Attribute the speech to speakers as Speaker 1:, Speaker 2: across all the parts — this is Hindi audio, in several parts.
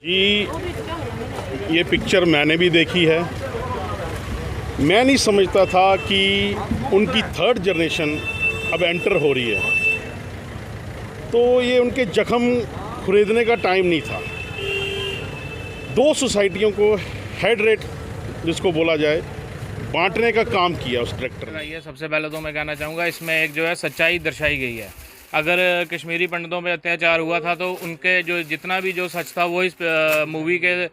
Speaker 1: जी, ये पिक्चर मैंने भी देखी है। मैं नहीं समझता था कि उनकी थर्ड जनरेशन अब एंटर हो रही है, तो ये उनके जख्म खुरेदने का टाइम नहीं था। दो सोसाइटियों को हेड रेट जिसको बोला जाए बांटने का काम किया उस डायरेक्टर ने।
Speaker 2: ये सबसे पहले तो मैं कहना चाहूँगा इसमें एक जो है सच्चाई दर्शाई गई है। अगर कश्मीरी पंडितों पे अत्याचार हुआ था तो उनके जो जितना भी जो सच था वो इस मूवी के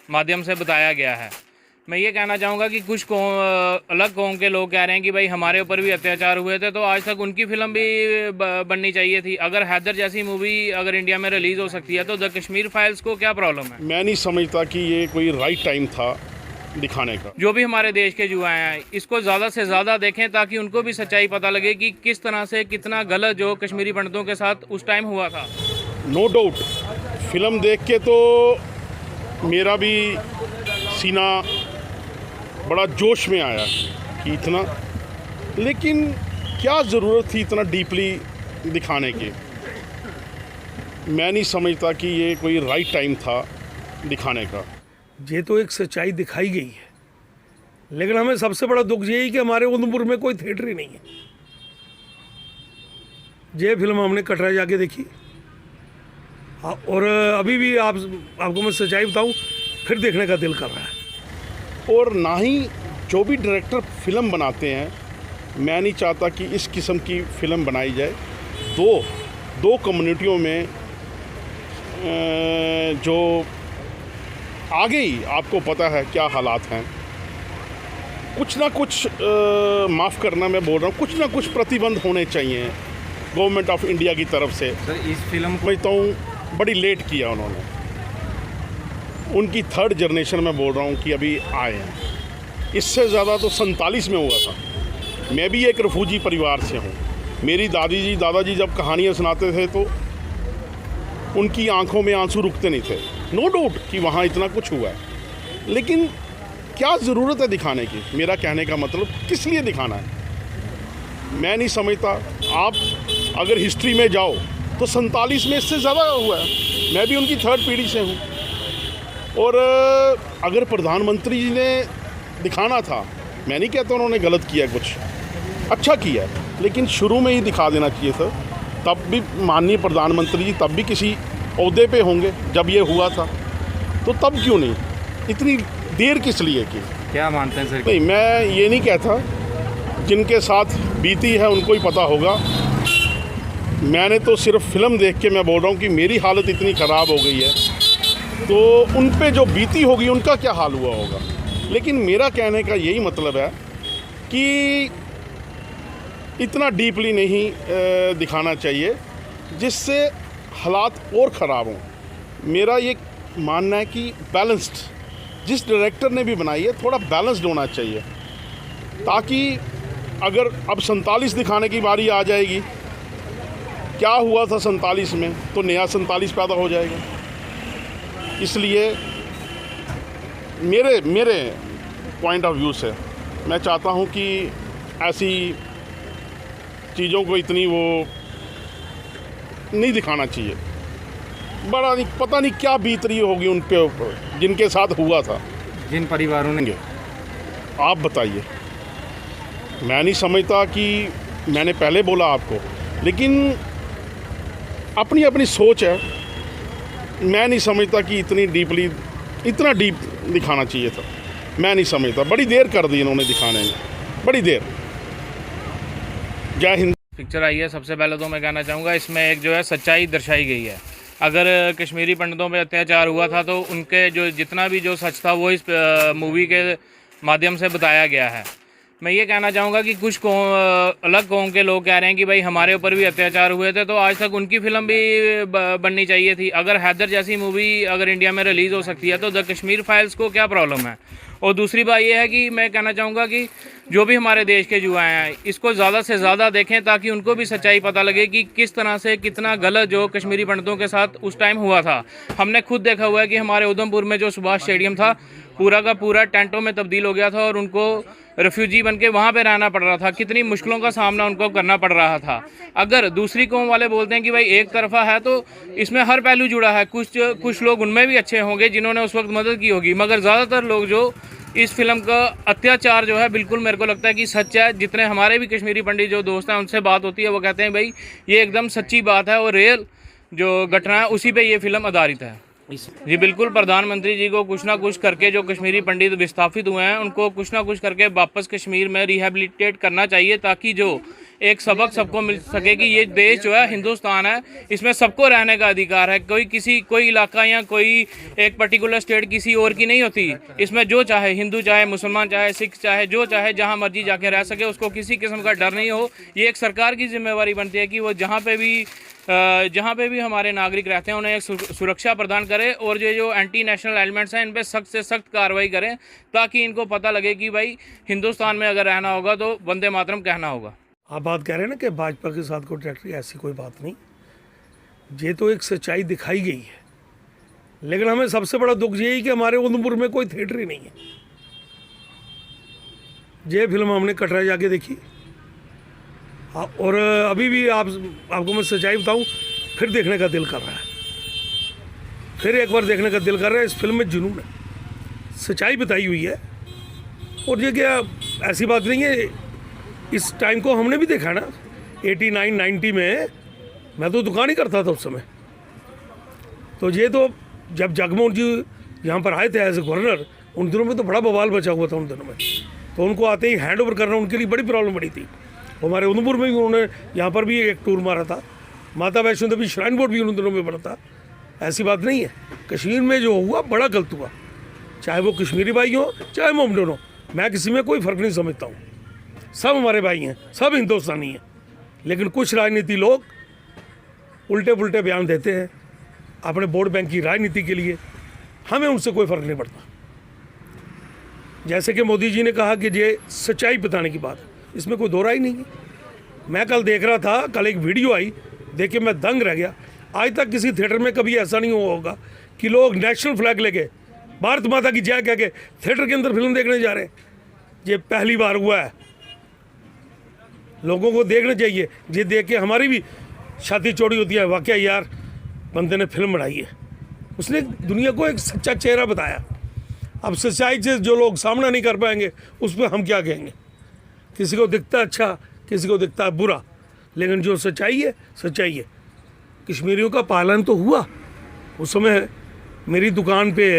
Speaker 2: माध्यम से बताया गया है। मैं ये कहना चाहूँगा कि कुछ अलग कौम के लोग कह रहे हैं कि भाई हमारे ऊपर भी अत्याचार हुए थे, तो आज तक उनकी फ़िल्म भी बननी चाहिए थी। अगर हैदर जैसी मूवी अगर इंडिया में रिलीज़ हो सकती है तो द कश्मीर फाइल्स को क्या प्रॉब्लम है?
Speaker 1: मैं नहीं समझता कि ये कोई राइट टाइम था दिखाने का।
Speaker 2: जो भी हमारे देश के युवा हैं इसको ज़्यादा से ज़्यादा देखें ताकि उनको भी सच्चाई पता लगे कि किस तरह से कितना गलत जो कश्मीरी पंडितों के साथ उस टाइम हुआ था।
Speaker 1: नो डाउट फिल्म देख के तो मेरा भी सीना बड़ा जोश में आया कि इतना, लेकिन क्या ज़रूरत थी इतना डीपली दिखाने की। मैं नहीं समझता कि ये कोई राइट टाइम था दिखाने का।
Speaker 3: ये तो एक सच्चाई दिखाई गई है, लेकिन हमें सबसे बड़ा दुख यही कि हमारे उधमपुर में कोई थिएटर ही नहीं है। ये फिल्म हमने कटरा जाके देखी और अभी भी आपको मैं सच्चाई बताऊं, फिर देखने का दिल कर रहा है।
Speaker 1: और ना ही जो भी डायरेक्टर फिल्म बनाते हैं, मैं नहीं चाहता कि इस किस्म की फ़िल्म बनाई जाए। दो कम्युनिटियों में जो आगे ही आपको पता है क्या हालात हैं, कुछ ना कुछ माफ़ करना मैं बोल रहा हूँ, कुछ ना कुछ प्रतिबंध होने चाहिए गवर्नमेंट ऑफ इंडिया की तरफ से।
Speaker 2: सर इस फिल्म को
Speaker 1: समझता हूँ बड़ी लेट किया उन्होंने। उनकी थर्ड जनरेशन में बोल रहा हूँ कि अभी आए हैं। इससे ज़्यादा तो 47 में हुआ था। मैं भी एक रिफ्यूजी परिवार से हूँ। मेरी दादाजी जब कहानियाँ सुनाते थे तो उनकी आंखों में आंसू रुकते नहीं थे। नो डाउट कि वहाँ इतना कुछ हुआ है, लेकिन क्या ज़रूरत है दिखाने की? मेरा कहने का मतलब किस लिए दिखाना है मैं नहीं समझता। आप अगर हिस्ट्री में जाओ तो 47 में इससे ज़्यादा हुआ है। मैं भी उनकी थर्ड पीढ़ी से हूँ। और अगर प्रधानमंत्री जी ने दिखाना था, मैं नहीं कहता उन्होंने गलत किया, कुछ अच्छा किया, लेकिन शुरू में ही दिखा देना चाहिए था। तब भी माननीय प्रधानमंत्री जी तब भी किसी ओहदे पे होंगे जब ये हुआ था, तो तब क्यों नहीं इतनी देर किस लिए की?
Speaker 2: क्या मानते हैं सर?
Speaker 1: नहीं, मैं ये नहीं कहता, जिनके साथ बीती है उनको ही पता होगा। मैंने तो सिर्फ फिल्म देख के मैं बोल रहा हूँ कि मेरी हालत इतनी ख़राब हो गई है, तो उन पे जो बीती होगी उनका क्या हाल हुआ होगा। लेकिन मेरा कहने का यही मतलब है कि इतना डीपली नहीं दिखाना चाहिए जिससे हालात और ख़राब हों। मेरा ये मानना है कि बैलेंस्ड, जिस डायरेक्टर ने भी बनाई है थोड़ा बैलेंस्ड होना चाहिए, ताकि अगर अब 47 दिखाने की बारी आ जाएगी, क्या हुआ था 47 में, तो नया 47 पैदा हो जाएगा। इसलिए मेरे पॉइंट ऑफ व्यू से मैं चाहता हूँ कि ऐसी चीज़ों को इतनी वो नहीं दिखाना चाहिए। बड़ा नहीं, पता नहीं क्या बीत रही होगी उन पे जिनके साथ हुआ था,
Speaker 2: जिन परिवारों ने।
Speaker 1: आप बताइए। मैं नहीं समझता कि मैंने पहले बोला आपको, लेकिन अपनी अपनी सोच है। मैं नहीं समझता कि इतना डीप दिखाना चाहिए था। मैं नहीं समझता, बड़ी देर कर दी इन्होंने दिखाने में, बड़ी देर। जय हिंद।
Speaker 2: पिक्चर आई है, सबसे पहले तो मैं कहना चाहूँगा इसमें एक जो है सच्चाई दर्शाई गई है। अगर कश्मीरी पंडितों पे अत्याचार हुआ था तो उनके जो जितना भी जो सच था वो इस मूवी के माध्यम से बताया गया है। मैं ये कहना चाहूँगा कि कुछ अलग कौम के लोग कह रहे हैं कि भाई हमारे ऊपर भी अत्याचार हुए थे, तो आज तक उनकी फ़िल्म भी बननी चाहिए थी। अगर हैदर जैसी मूवी अगर इंडिया में रिलीज़ हो सकती है तो द कश्मीर फाइल्स को क्या प्रॉब्लम है? और दूसरी बात यह है कि मैं कहना चाहूँगा कि जो भी हमारे देश के युवा हैं इसको ज़्यादा से ज़्यादा देखें ताकि उनको भी सच्चाई पता लगे कि किस तरह से कितना गलत जो कश्मीरी पंडितों के साथ उस टाइम हुआ था। हमने खुद देखा हुआ है कि हमारे उधमपुर में जो सुभाष स्टेडियम था पूरा का पूरा टेंटों में तब्दील हो गया था और उनको रेफ्यूजी बन के वहाँ पर रहना पड़ रहा था। कितनी मुश्किलों का सामना उनको करना पड़ रहा था। अगर दूसरी कौम वाले बोलते हैं कि भाई एक तरफा है तो इसमें हर पहलू जुड़ा है। कुछ लोग उनमें भी अच्छे होंगे जिन्होंने उस वक्त मदद की होगी, मगर ज़्यादातर लोग जो इस फिल्म का अत्याचार जो है बिल्कुल मेरे को लगता है कि सच है। जितने हमारे भी कश्मीरी पंडित जो दोस्त हैं उनसे बात होती है वो कहते हैं भाई ये एकदम सच्ची बात है और रियल जो घटना है उसी पे ये फिल्म आधारित है। जी बिल्कुल, प्रधानमंत्री जी को कुछ ना कुछ करके जो कश्मीरी पंडित विस्थापित हुए हैं उनको कुछ ना कुछ करके वापस कश्मीर में रिहेबिलिटेट करना चाहिए ताकि जो एक सबक सबको मिल सके कि ये देश जो है हिंदुस्तान है, इसमें सबको रहने का अधिकार है। कोई इलाका या कोई एक पर्टिकुलर स्टेट किसी और की नहीं होती। इसमें जो चाहे हिंदू चाहे मुसलमान चाहे सिख चाहे जो चाहे जहाँ मर्जी जाके रह सके, उसको किसी किस्म का डर नहीं हो। ये एक सरकार की जिम्मेवारी बनती है कि वो जहाँ पे भी हमारे नागरिक रहते हैं उन्हें एक सुरक्षा प्रदान करें और जो एंटी नेशनल एलिमेंट्स हैं इन पर सख्त से सख्त कार्रवाई करें ताकि इनको पता लगे कि भाई हिंदुस्तान में अगर रहना होगा तो वंदे मातरम कहना होगा।
Speaker 3: आप बात कह रहे हैं ना कि भाजपा के साथ कोई ट्रैक्टरी, ऐसी कोई बात नहीं। ये तो एक सच्चाई दिखाई गई है, लेकिन हमें सबसे बड़ा दुख यही कि हमारे उधमपुर में कोई थिएटर ही नहीं है। ये फिल्म हमने कटरा जाके देखी और अभी भी आपको मैं सच्चाई बताऊं, फिर देखने का दिल कर रहा है, फिर एक बार देखने का दिल कर रहा है। इस फिल्म में जुनून है, सच्चाई बताई हुई है। और ये क्या ऐसी बात नहीं है, इस टाइम को हमने भी देखा ना। 89-90 में मैं तो दुकान ही करता था उस समय। तो ये तो जब जगमोहन जी यहाँ पर आए थे एज ए गवर्नर, उन दिनों में तो बड़ा बवाल बचा हुआ था उन दिनों में। तो उनको आते ही हैंड ओवर करना उनके लिए बड़ी प्रॉब्लम बड़ी थी। हमारे उधमपुर में भी उन्होंने यहाँ पर भी एक टूर मारा था, माता वैष्णो देवी श्राइन बोर्ड भी उन दिनों में बना था। ऐसी बात नहीं है। कश्मीर में जो हुआ बड़ा गलत हुआ, चाहे वो कश्मीरी भाई हो चाहे मोमडन हो, मैं किसी में कोई फ़र्क नहीं समझता हूँ। सब हमारे भाई हैं, सब हिंदुस्तानी हैं। लेकिन कुछ राजनीति लोग उल्टे पुल्टे बयान देते हैं अपने वोट बैंक की राजनीति के लिए। हमें उनसे कोई फ़र्क नहीं पड़ता। जैसे कि मोदी जी ने कहा कि ये सच्चाई बताने की बात है, इसमें कोई दो राय नहीं है। मैं कल देख रहा था, कल एक वीडियो आई, देख के मैं दंग रह गया। आज तक किसी थिएटर में कभी ऐसा नहीं हुआ होगा कि लोग नेशनल फ्लैग लेके भारत माता की जय कह के थिएटर के अंदर फिल्म देखने जा रहे हैं। ये पहली बार हुआ है। लोगों को देखना चाहिए, ये देख के हमारी भी छाती चौड़ी होती है। वाकई यार, बंदे ने फिल्म बनाई है, उसने दुनिया को एक सच्चा चेहरा बताया। अब सच्चाई से जो लोग सामना नहीं कर पाएंगे उस पर हम क्या कहेंगे। किसी को दिखता अच्छा, किसी को दिखता बुरा, लेकिन जो सच्चाई है सच्चाई है। कश्मीरियों का पालन तो हुआ। उस समय मेरी दुकान पे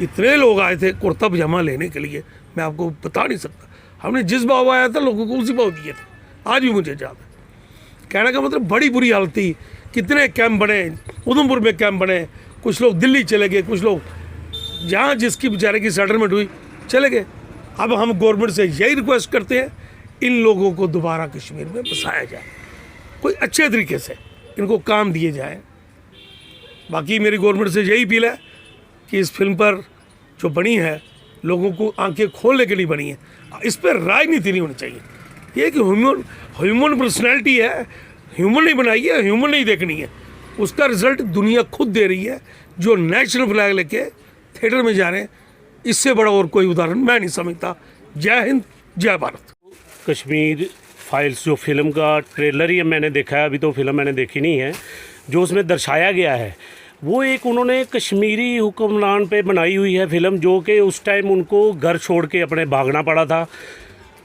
Speaker 3: इतने लोग आए थे कुर्ता पजामा लेने के लिए, मैं आपको बता नहीं सकता। हमने जिस भाव आया था लोगों को उसी भाव दिए थे। आज भी मुझे याद है। कहने का मतलब बड़ी बुरी हालत थी। कितने कैंप बने, उधमपुर में कैंप बने, कुछ लोग दिल्ली चले गए, कुछ लोग जहाँ जिसकी बेचारे की सेटलमेंट हुई चले गए। अब हम गवर्नमेंट से यही रिक्वेस्ट करते हैं, इन लोगों को दोबारा कश्मीर में बसाया जाए, कोई अच्छे तरीके से इनको काम दिए जाए। बाकी मेरी गवर्नमेंट से यही अपील है कि इस फिल्म पर जो बनी है लोगों को आंखें खोलने के लिए बनी है, इस पर राजनीति नहीं होनी चाहिए। ये कि ह्यूमन पर्सनैलिटी है, ह्यूमन नहीं बनाई है, ह्यूमन नहीं देखनी है। उसका रिजल्ट दुनिया खुद दे रही है। जो नेशनल फ्लैग लेके थिएटर में जा रहे हैं, इससे बड़ा और कोई उदाहरण मैं नहीं समझता। जय हिंद, जय भारत।
Speaker 4: कश्मीर फाइल्स जो फिल्म का ट्रेलर ही मैंने देखा है, अभी तो फिल्म मैंने देखी नहीं है। जो उसमें दर्शाया गया है वो एक उन्होंने कश्मीरी हुक्मरान पे बनाई हुई है फिल्म, जो कि उस टाइम उनको घर छोड़ के अपने भागना पड़ा था।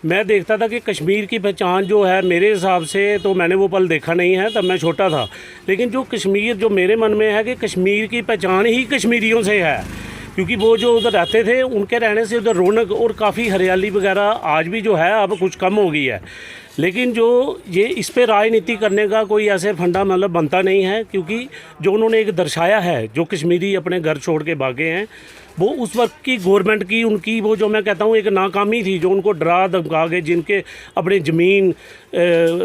Speaker 4: मैं देखता था कि कश्मीर की पहचान जो है, मेरे हिसाब से तो मैंने वो पल देखा नहीं है, तब मैं छोटा था। लेकिन जो कश्मीर जो मेरे मन में है कि कश्मीर की पहचान ही कश्मीरियों से है, क्योंकि वो जो उधर रहते थे उनके रहने से उधर रौनक और काफ़ी हरियाली वगैरह आज भी जो है अब कुछ कम हो गई है। लेकिन जो ये इस पे राजनीति करने का कोई ऐसे फंडा मतलब बनता नहीं है, क्योंकि जो उन्होंने एक दर्शाया है, जो कश्मीरी अपने घर छोड़ के भागे हैं, वो उस वक्त की गवर्नमेंट की उनकी वो जो मैं कहता हूँ एक नाकामी थी, जो उनको डरा धमका के जिनके अपने ज़मीन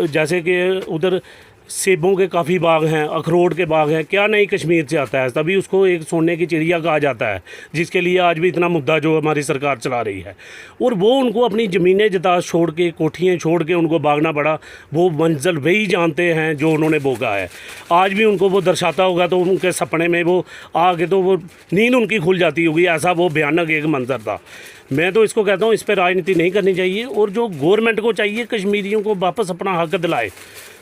Speaker 4: जैसे कि उधर सेबों के काफ़ी बाग हैं, अखरोट के बाग हैं, क्या नहीं कश्मीर से आता है, तभी उसको एक सोने की चिड़िया कहा जाता है, जिसके लिए आज भी इतना मुद्दा जो हमारी सरकार चला रही है। और वो उनको अपनी ज़मीनें जदा छोड़ के, कोठियाँ छोड़ के उनको भागना पड़ा, वो मंजिल वही जानते हैं जो उन्होंने भोगा है। आज भी उनको वो दर्शाता होगा तो उनके सपने में वो आके तो वो नींद उनकी खुल जाती होगी, ऐसा वो भयानक एक मंजर था। मैं तो इसको कहता हूँ इस पर राजनीति नहीं करनी चाहिए, और जो गवर्नमेंट को चाहिए कश्मीरियों को वापस अपना हक दिलाए,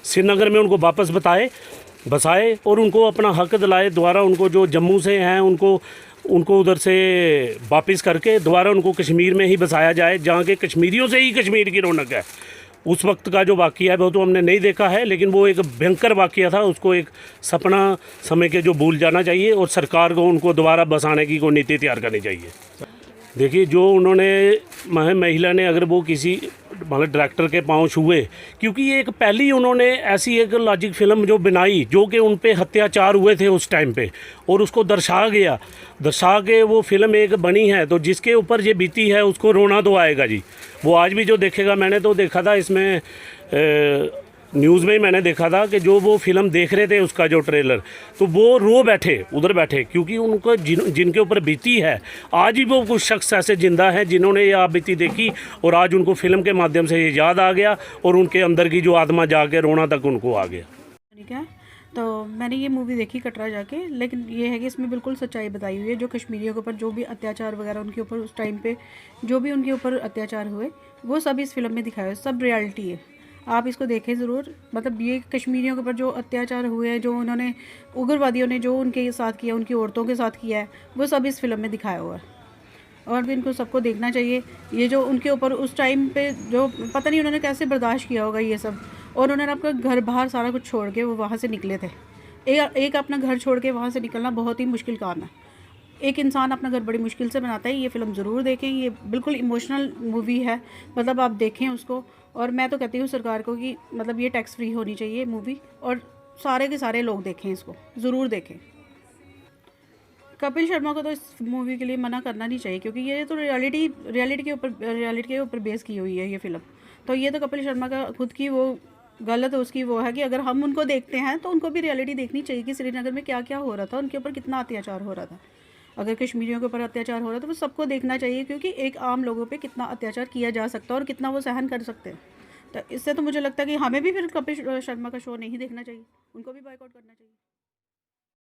Speaker 4: श्रीनगर में उनको वापस बसाए और उनको अपना हक दिलाए। दोबारा उनको जो जम्मू से हैं उनको उधर से वापस करके दोबारा उनको कश्मीर में ही बसाया जाए, जहाँ के कश्मीरियों से ही कश्मीर की रौनक है। उस वक्त का जो वाक़या है वो तो हमने नहीं देखा है, लेकिन वो एक भयंकर वाक़या था, उसको एक सपना समझ के जो भूल जाना चाहिए, और सरकार को उनको दोबारा बसाने की कोई नीति तैयार करनी चाहिए। देखिए, जो उन्होंने महिला ने अगर वो किसी मतलब डायरेक्टर के पाँव छुए, क्योंकि ये एक पहली उन्होंने ऐसी एक लॉजिक फिल्म जो बनाई जो कि उन पे अत्याचार हुए थे उस टाइम पे, और उसको दर्शा के वो फिल्म एक बनी है, तो जिसके ऊपर ये बीती है उसको रोना तो आएगा जी। वो आज भी जो देखेगा, मैंने तो देखा था इसमें न्यूज़ में ही मैंने देखा था कि जो वो फिल्म देख रहे थे उसका जो ट्रेलर, तो वो रो बैठे उधर बैठे, क्योंकि उनको जिनके ऊपर बीती है, आज भी वो कुछ शख्स ऐसे जिंदा हैं जिन्होंने ये आप बीती देखी, और आज उनको फिल्म के माध्यम से ये याद आ गया, और उनके अंदर की जो आत्मा जाके रोना तक उनको आ गया।
Speaker 5: ठीक है, तो मैंने ये मूवी देखी कटरा जाके, लेकिन ये है कि इसमें बिल्कुल सच्चाई बताई हुई है। जो कश्मीरियों के ऊपर जो भी अत्याचार वगैरह उनके ऊपर उस टाइम पे जो भी उनके ऊपर अत्याचार हुए, वो सब इस फिल्म में दिखाया है, सब रियलिटी है। आप इसको देखें ज़रूर। मतलब ये कश्मीरियों के ऊपर जो अत्याचार हुए हैं, जो उन्होंने उग्रवादियों ने जो उनके साथ किया, उनकी औरतों के साथ किया है, वो सब इस फिल्म में दिखाया हुआ है, और भी इनको सबको देखना चाहिए। ये जो उनके ऊपर उस टाइम पे जो पता नहीं उन्होंने कैसे बर्दाश्त किया होगा ये सब, और उन्होंने अपना घर बाहर सारा कुछ छोड़ के वो वहाँ से निकले थे। एक अपना घर छोड़ के वहाँ से निकलना बहुत ही मुश्किल काम है। एक इंसान अपना घर बड़ी मुश्किल से बनाता है। ये फ़िल्म ज़रूर देखें, ये बिल्कुल इमोशनल मूवी है, मतलब आप देखें उसको। और मैं तो कहती हूँ सरकार को कि मतलब ये टैक्स फ्री होनी चाहिए मूवी, और सारे के सारे लोग देखें इसको, ज़रूर देखें। कपिल शर्मा को तो इस मूवी के लिए मना करना नहीं चाहिए, क्योंकि ये तो रियलिटी के ऊपर बेस की हुई है ये फ़िल्म। तो ये तो कपिल शर्मा का खुद की वो गलत उसकी वो है कि अगर हम उनको देखते हैं तो उनको भी रियलिटी देखनी चाहिए कि श्रीनगर में क्या क्या हो रहा था, उनके ऊपर कितना अत्याचार हो रहा था। अगर कश्मीरियों के ऊपर अत्याचार हो रहा है तो वो सबको देखना चाहिए, क्योंकि एक आम लोगों पे कितना अत्याचार किया जा सकता है और कितना वो सहन कर सकते हैं। तो इससे तो मुझे लगता है कि हमें भी फिर कपिल शर्मा का शो नहीं देखना चाहिए, उनको भी बॉयकॉट करना चाहिए।